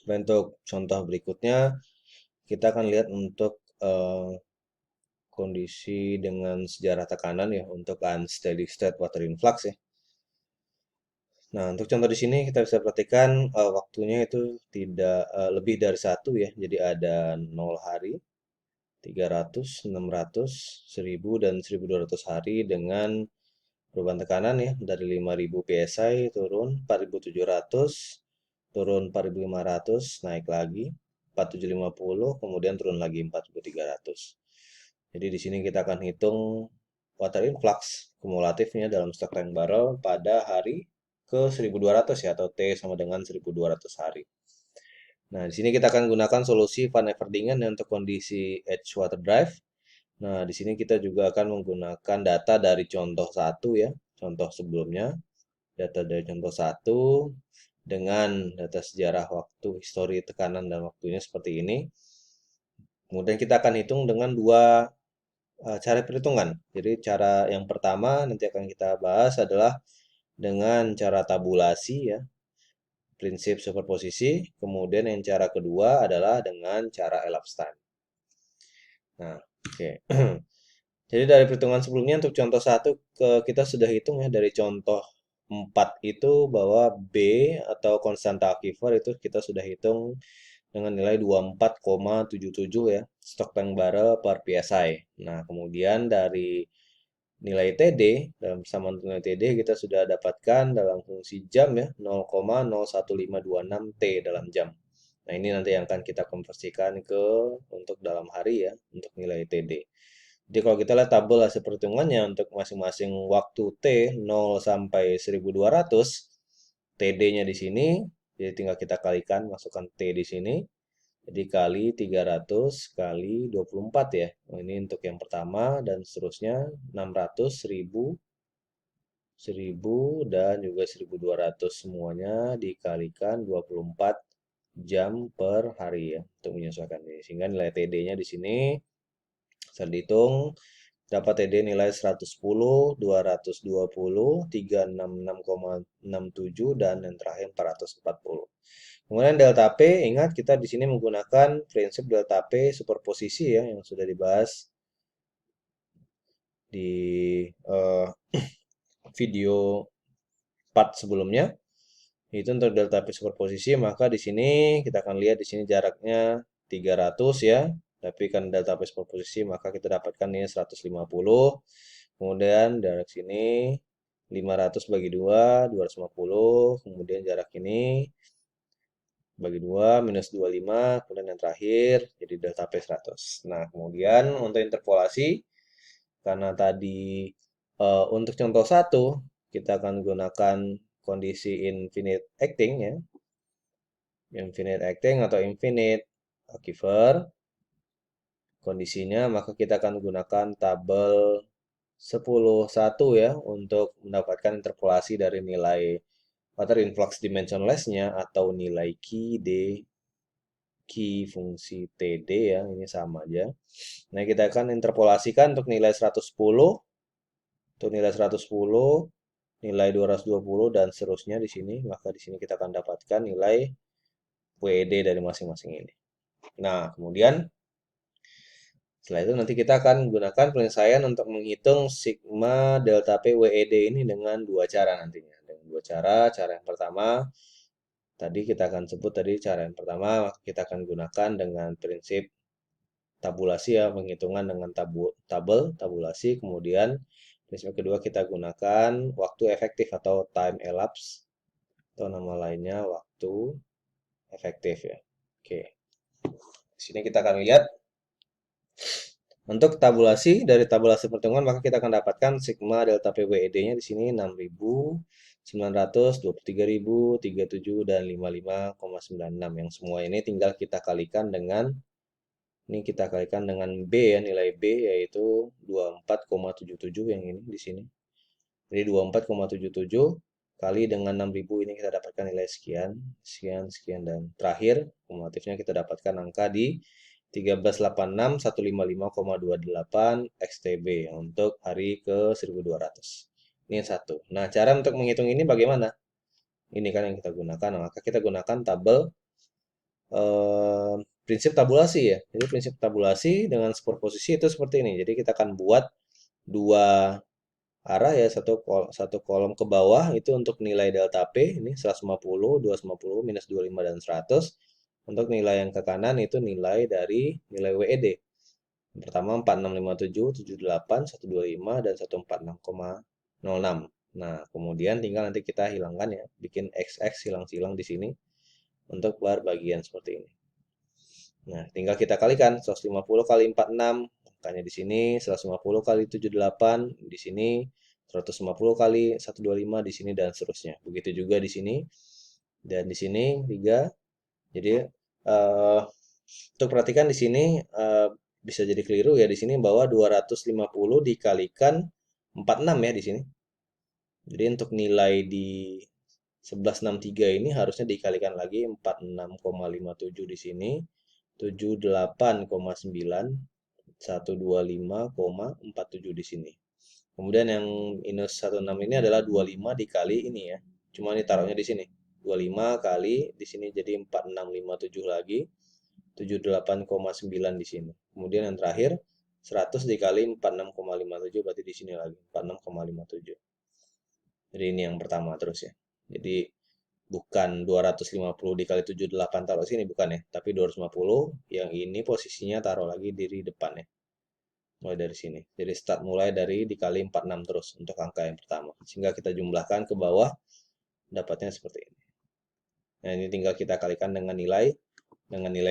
Untuk contoh berikutnya, kita akan lihat untuk kondisi dengan sejarah tekanan ya, untuk unsteady state water influx ya. Nah, untuk contoh di sini kita bisa perhatikan waktunya itu tidak lebih dari satu ya. Jadi ada 0 hari, 300, 600, 1000 dan 1200 hari dengan perubahan tekanan ya dari 5000 psi turun 4700, turun 4500, naik lagi 4750, kemudian turun lagi 4300. Jadi di sini kita akan hitung water influx kumulatifnya dalam stok tank barrel pada hari ke 1200 ya, atau T sama dengan 1200 hari. Nah, di sini kita akan gunakan solusi Van Everdingen untuk kondisi edge water drive. Nah, di sini kita juga akan menggunakan data dari contoh satu ya, contoh sebelumnya, data dari contoh satu dengan data sejarah waktu, histori tekanan dan waktunya seperti ini. Kemudian kita akan hitung dengan dua cara perhitungan. Jadi cara yang pertama nanti akan kita bahas adalah dengan cara tabulasi ya, prinsip superposisi. Kemudian yang cara kedua adalah dengan cara elapsed time. Nah, oke. Jadi dari perhitungan sebelumnya untuk contoh satu kita sudah hitung ya dari contoh 4 itu bahwa B atau konstanta aquifer itu kita sudah hitung dengan nilai 24,77 ya, stok tank barrel per PSI. Nah, kemudian dari nilai TD, dalam persamaan nilai TD kita sudah dapatkan dalam fungsi jam ya, 0,01526 T dalam jam. Nah, ini nanti yang akan kita konversikan ke untuk dalam hari ya, untuk nilai TD. Jadi kalau kita lihat tabel hasil perhitungannya untuk masing-masing waktu T 0 sampai 1200, TD-nya di sini, jadi tinggal kita kalikan, masukkan T di sini. Jadi kali 300 kali 24 ya. Nah, ini untuk yang pertama dan seterusnya 600, 1000, 1000 dan juga 1200 semuanya dikalikan 24 jam per hari ya untuk menyesuaikan ini. Sehingga nilai TD-nya di sini bisa dihitung dapat TD nilai 110, 220, 366,67 dan yang terakhir 440. Kemudian delta P, ingat kita di sini menggunakan prinsip delta P superposisi ya yang sudah dibahas di uh, video part sebelumnya. Itu untuk delta P superposisi, maka di sini kita akan lihat di sini jaraknya 300 ya. Tapi kan delta P superposisi maka kita dapatkan ini 150. Kemudian jarak sini 500 bagi 2, 250. Kemudian jarak ini bagi 2 minus 25, kemudian yang terakhir jadi delta P 100. Nah, kemudian untuk interpolasi karena tadi untuk contoh satu kita akan gunakan kondisi infinite acting ya, infinite acting atau infinite aquifer kondisinya, maka kita akan gunakan tabel 10.1 ya untuk mendapatkan interpolasi dari nilai water influx dimensionless-nya atau nilai fungsi TD ya, ini sama aja. Nah, kita akan interpolasikan untuk nilai 110, untuk nilai 110, nilai 220 dan seterusnya di sini, maka di sini kita akan dapatkan nilai WED dari masing-masing ini. Nah, kemudian setelah itu nanti kita akan gunakan penyelesaian untuk menghitung sigma delta P WED ini dengan dua cara nantinya. Dengan dua cara. Cara yang pertama tadi kita akan sebut tadi cara yang pertama kita akan gunakan dengan prinsip tabulasi ya, penghitungan dengan tabulasi. Kemudian prinsip kedua kita gunakan waktu efektif atau time elapse atau nama lainnya waktu efektif ya. Oke. Di sini kita akan lihat untuk tabulasi dari tabulasi pertemuan maka kita akan dapatkan sigma delta PWED-nya di sini 6.000, 900, 23.000, 37 dan 55,96 yang semua ini tinggal kita kalikan dengan ini kita kalikan dengan B ya, nilai B yaitu 24,77 yang ini di sini. Jadi 24,77 kali dengan 6.000 ini kita dapatkan nilai sekian, sekian, sekian dan terakhir kumulatifnya kita dapatkan angka di 1386.155,28 XTB untuk hari ke 1200. Ini satu. Nah, cara untuk menghitung ini bagaimana? Ini kan yang kita gunakan. Maka kita gunakan tabel prinsip tabulasi ya. Jadi prinsip tabulasi dengan superposisi itu seperti ini. Jadi kita akan buat dua arah ya, satu kolom ke bawah itu untuk nilai delta P ini 150, 250, minus 25 dan 100. Untuk nilai yang ke kanan itu nilai dari nilai WED. Yang pertama 4657, 78, 125 dan 146,06. Nah, kemudian tinggal nanti kita hilangkan ya, bikin XX hilang-hilang di sini untuk bagian seperti ini. Nah, tinggal kita kalikan 150 kali 46, makanya di sini 150 kali 78, di sini 150 kali 125 di sini dan seterusnya. Begitu juga di sini dan di sini 3. Jadi untuk perhatikan di sini bisa jadi keliru ya di sini bahwa 250 dikalikan 46 ya di sini. Jadi untuk nilai di 1163 ini harusnya dikalikan lagi 46,57 di sini, 78,9, 125,47 di sini. Kemudian yang minus 16 ini adalah 25 dikali ini ya. Cuma ini taruhnya di sini. 25 kali di sini jadi 4657 lagi. 78,9 di sini. Kemudian yang terakhir 100 dikali 46,57 berarti di sini lagi 46,57. Jadi ini yang pertama terus ya. Jadi bukan 250 dikali 78 taruh sini bukan ya, tapi 250 yang ini posisinya taruh lagi di depan ya. Mulai dari sini. Jadi start mulai dari dikali 46 terus untuk angka yang pertama. Sehingga kita jumlahkan ke bawah dapatnya seperti ini. Nah, ini tinggal kita kalikan dengan nilai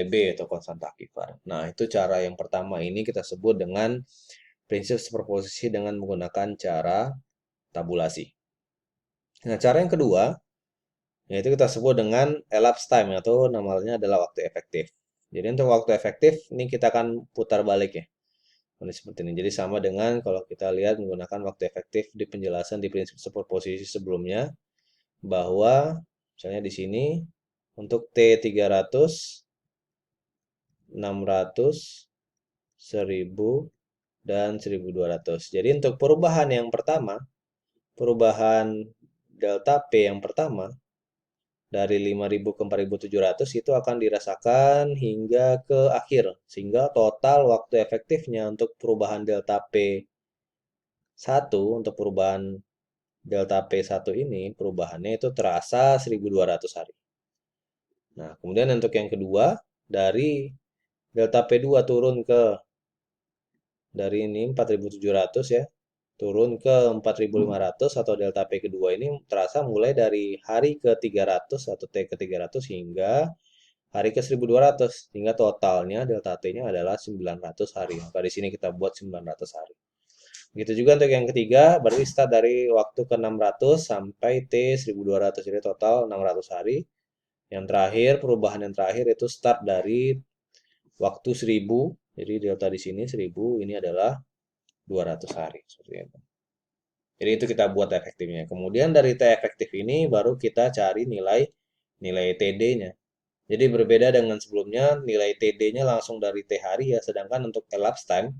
B atau konstanta akifar. Nah, itu cara yang pertama ini kita sebut dengan prinsip superposisi dengan menggunakan cara tabulasi. Nah, cara yang kedua yaitu kita sebut dengan elapsed time atau namanya adalah waktu efektif. Jadi untuk waktu efektif ini kita akan putar balik ya. Ini seperti ini. Jadi sama dengan kalau kita lihat menggunakan waktu efektif di penjelasan di prinsip superposisi sebelumnya bahwa misalnya di sini untuk T300, 600, 1000 dan 1200. Jadi untuk perubahan yang pertama, perubahan delta P yang pertama dari 5000 ke 4700 itu akan dirasakan hingga ke akhir. Sehingga total waktu efektifnya untuk perubahan delta P1, untuk perubahan delta P1 ini, perubahannya itu terasa 1200 hari. Nah, kemudian untuk yang kedua, dari delta P2 turun ke dari ini 4700 ya, turun ke 4500 atau delta P kedua ini terasa mulai dari hari ke 300 atau T ke 300 hingga hari ke 1200 hingga totalnya delta T-nya adalah 900 hari. Maka di sini kita buat 900 hari. Begitu juga untuk yang ketiga, berarti start dari waktu ke 600 sampai T 1200 jadi total 600 hari. Yang terakhir, perubahan yang terakhir itu start dari waktu 1000. Jadi delta di sini 1000 ini adalah 200 hari seperti itu. Jadi itu kita buat efektifnya. Kemudian dari T efektif ini baru kita cari nilai TD-nya. Jadi berbeda dengan sebelumnya, nilai TD-nya langsung dari T hari ya, sedangkan untuk elapsed time,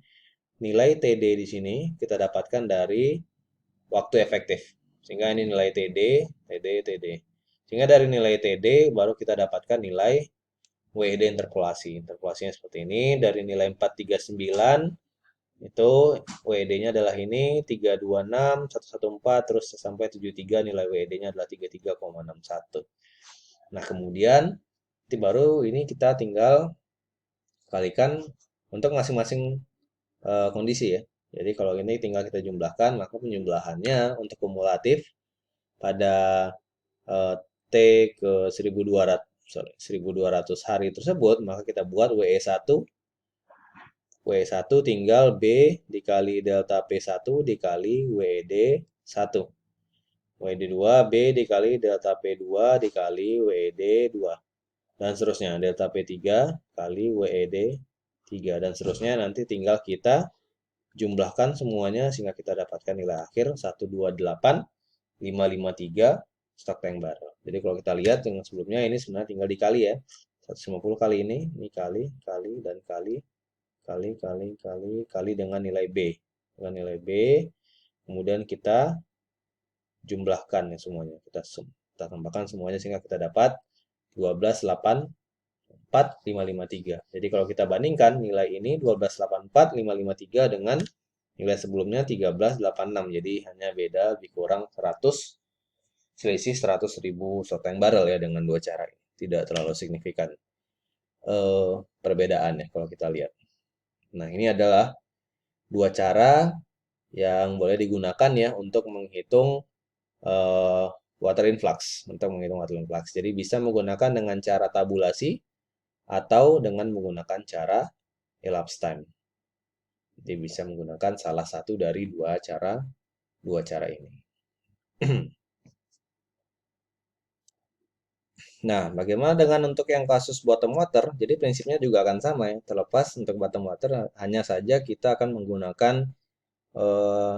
nilai TD di sini kita dapatkan dari waktu efektif. Sehingga ini nilai TD, TD, TD. Sehingga dari nilai TD baru kita dapatkan nilai WED interpolasi. Interpolasinya seperti ini, dari nilai 439 itu WED-nya adalah ini 326, 114 terus sampai 73 nilai WED-nya adalah 33,61. Nah, kemudian nanti baru ini kita tinggal kalikan untuk masing-masing kondisi ya. Jadi kalau ini tinggal kita jumlahkan, maka penjumlahannya untuk kumulatif pada eh, T ke 1200 hari tersebut, maka kita buat WE1 W1 tinggal B dikali delta P1 dikali WD 1. WD 2 B dikali delta P2 dikali WD 2. Dan seterusnya delta P3 kali WED 3 dan seterusnya nanti tinggal kita jumlahkan semuanya sehingga kita dapatkan nilai akhir 128,553 stok tank barrel. Jadi kalau kita lihat dengan sebelumnya ini sebenarnya tinggal dikali ya. 150 kali ini kali dan kali dengan nilai B. Dengan nilai B, kemudian kita jumlahkan ya semuanya. Kita tambahkan semuanya sehingga kita dapat 12,8 12.553. Jadi kalau kita bandingkan nilai ini 12.84.553 dengan nilai sebelumnya 13.86. Jadi hanya beda lebih kurang 100, selisih 100.000 short tank barrel ya dengan dua cara ini. Tidak terlalu signifikan perbedaan ya kalau kita lihat. Nah, ini adalah dua cara yang boleh digunakan ya untuk menghitung eh, water influx, Jadi bisa menggunakan dengan cara tabulasi atau dengan menggunakan cara elapsed time. Jadi bisa menggunakan salah satu dari dua cara ini. Nah, bagaimana dengan untuk yang kasus bottom water? Jadi prinsipnya juga akan sama ya. Terlepas untuk bottom water hanya saja kita akan menggunakan eh,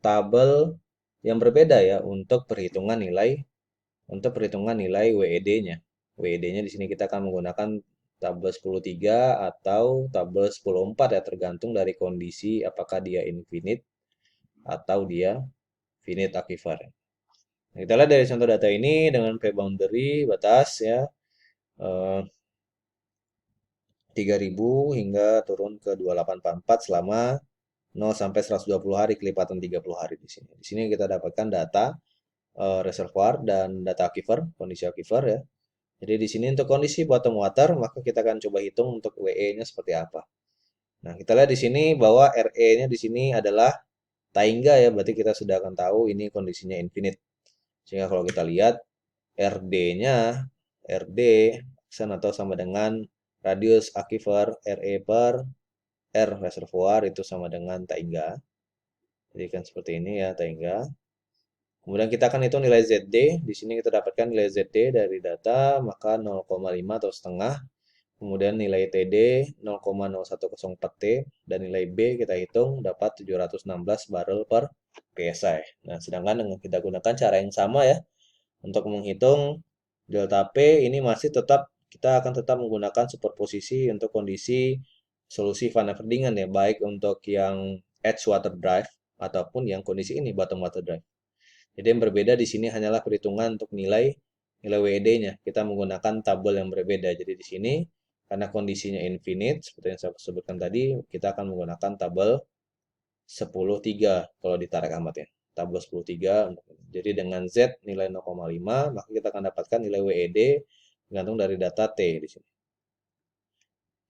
tabel yang berbeda ya untuk perhitungan nilai WED-nya. WED-nya di sini kita akan menggunakan tabel 10.3 atau tabel 10.4 ya tergantung dari kondisi apakah dia infinite atau dia finite aquifer. Nah, kita lihat dari contoh data ini dengan p-boundary batas ya 3.000 hingga turun ke 2844 selama 0 sampai 120 hari kelipatan 30 hari di sini. Di sini kita dapatkan data reservoir dan data aquifer, kondisi aquifer ya. Jadi di sini untuk kondisi bottom water maka kita akan coba hitung untuk WE-nya seperti apa. Nah, kita lihat di sini bahwa RE-nya di sini adalah Taingga ya, berarti kita sudah akan tahu ini kondisinya infinite. Sehingga kalau kita lihat RD-nya, RD atau sama dengan radius aquifer RE per R reservoir itu sama dengan Taingga. Jadi kan seperti ini ya Taingga. Kemudian kita akan hitung nilai ZD. Di sini kita dapatkan nilai ZD dari data, maka 0,5 atau setengah. Kemudian nilai TD 0,0104 T dan nilai B kita hitung dapat 716 barrel per PSI. Nah, sedangkan dengan kita gunakan cara yang sama ya untuk menghitung delta P ini masih kita akan tetap menggunakan superposisi untuk kondisi solusi Van Everdingen ya, baik untuk yang edge water drive ataupun yang kondisi ini bottom water drive. Jadi yang berbeda di sini hanyalah perhitungan untuk nilai WED-nya. Kita menggunakan tabel yang berbeda. Jadi di sini karena kondisinya infinite seperti yang saya sebutkan tadi, kita akan menggunakan tabel 10.3 kalau ditarik amat ya. Tabel 10.3. Jadi dengan Z nilai 0,5, maka kita akan dapatkan nilai WED tergantung dari data T di sini.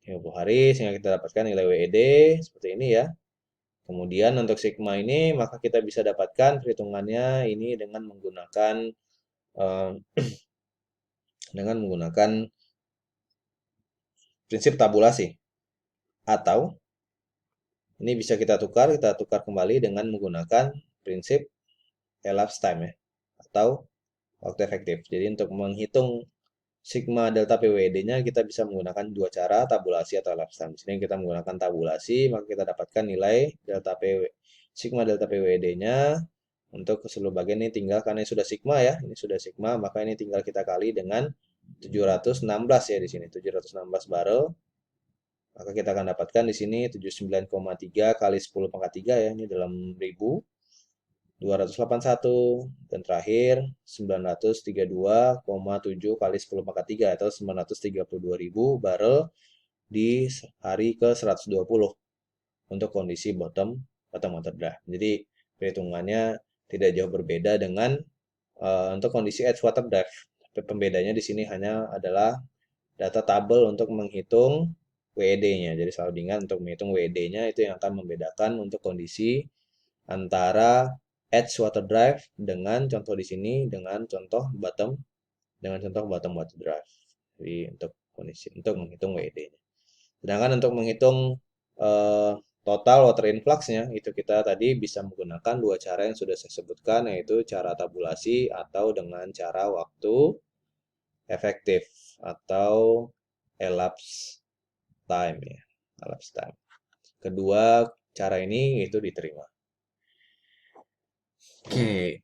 30 hari sehingga kita dapatkan nilai WED seperti ini ya. Kemudian untuk sigma ini maka kita bisa dapatkan perhitungannya ini dengan menggunakan prinsip tabulasi atau ini bisa kita tukar kembali dengan menggunakan prinsip elapsed time ya atau waktu efektif. Jadi untuk menghitung sigma delta PWD-nya kita bisa menggunakan dua cara, tabulasi atau elapsed time. Di sini kita menggunakan tabulasi, maka kita dapatkan nilai sigma delta PWD-nya untuk seluruh bagian ini tinggal karena ini sudah sigma ya, ini sudah sigma, maka ini tinggal kita kali dengan 716 ya di sini, 716 barrel. Maka kita akan dapatkan di sini 79,3 kali 10 pangkat 3 ya, ini dalam ribu. 281 dan terakhir 932,7 kali 10 pangkat 3 atau 932.000 barrel di hari ke 120 untuk kondisi bottom water drive. Jadi perhitungannya tidak jauh berbeda dengan untuk kondisi edge water drive. Tapi pembedanya di sini hanya adalah data tabel untuk menghitung WED-nya. Jadi selalu diingat untuk menghitung WED-nya itu yang akan membedakan untuk kondisi antara edge water drive dengan contoh di sini dengan contoh bottom water drive. Jadi untuk menghitung WED-nya. Sedangkan untuk menghitung total water influx-nya itu kita tadi bisa menggunakan dua cara yang sudah saya sebutkan yaitu cara tabulasi atau dengan cara waktu efektif atau elapsed time ya, elapsed time. Kedua cara ini itu diterima. Oke.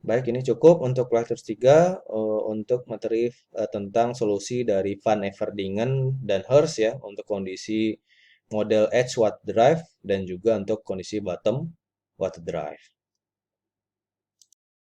Baik, ini cukup untuk lecture 3 untuk materi tentang solusi dari Van Everdingen dan Hertz ya untuk kondisi model edge water drive dan juga untuk kondisi bottom water drive.